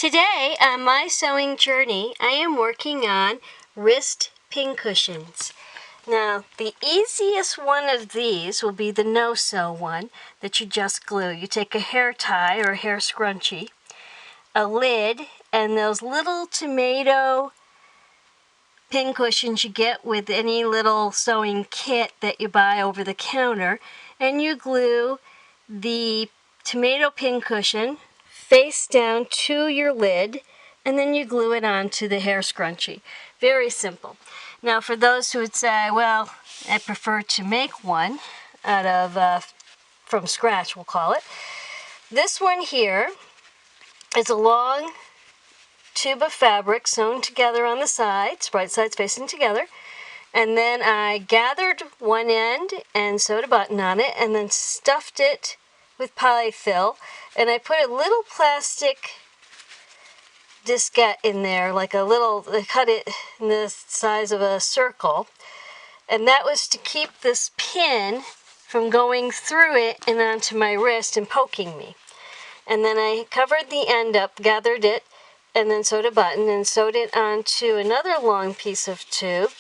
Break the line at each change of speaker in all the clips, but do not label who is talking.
Today on my sewing journey, I am working on wrist pincushions. Now, the easiest one of these will be the no-sew one that you just glue. You take a hair tie or a hair scrunchie, a lid, and those little tomato pincushions you get with any little sewing kit that you buy over the counter, and you glue the tomato pincushion face down to your lid, and then you glue it onto the hair scrunchie. Very simple. Now, for those who would say, well, I prefer to make one out of, from scratch, we'll call it. This one here is a long tube of fabric sewn together on the sides, right sides facing together. And then I gathered one end and sewed a button on it and then stuffed it with polyfill. And I put a little plastic diskette in there, like a little, I cut it in the size of a circle. And that was to keep this pin from going through it and onto my wrist and poking me. And then I covered the end up, gathered it, and then sewed a button and sewed it onto another long piece of tube,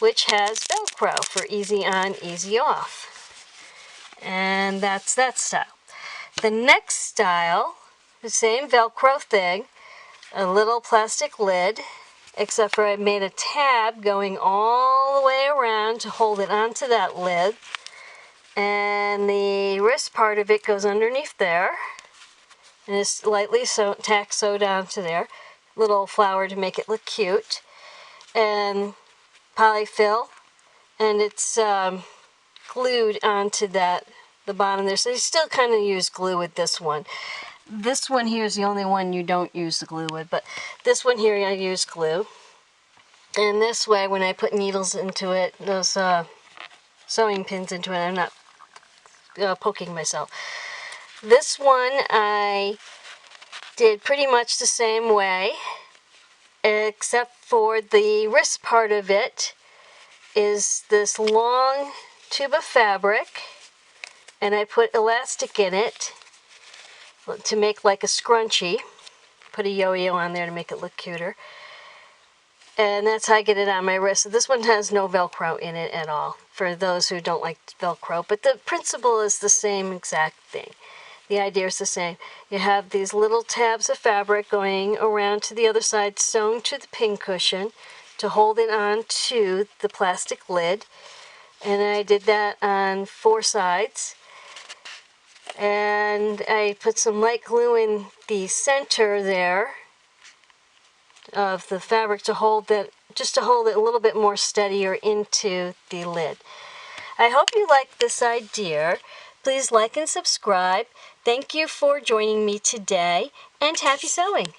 which has Velcro for easy on, easy off. And that's that style. The next style, the same Velcro thing, a little plastic lid, except for I made a tab going all the way around to hold it onto that lid. And the wrist part of it goes underneath there. And it's lightly tack sewed onto there. Little flower to make it look cute. And polyfill. And it's glued onto that, the bottom there. So you still kind of use glue with this one. This one here is the only one you don't use the glue with. But this one here I use glue. And this way, when I put needles into it, those sewing pins into it, I'm not poking myself. This one I did pretty much the same way, except for the wrist part of it is this long tube of fabric, and I put elastic in it to make like a scrunchie. Put a yo-yo on there to make it look cuter. And that's how I get it on my wrist. So this one has no Velcro in it at all, for those who don't like Velcro. But the principle is the same exact thing. The idea is the same. You have these little tabs of fabric going around to the other side, sewn to the pincushion to hold it on to the plastic lid. And I did that on 4 sides. And I put some light glue in the center there of the fabric to hold that, just to hold it a little bit more steadier into the lid. I hope you like this idea. Please like and subscribe. Thank you for joining me today, and happy sewing!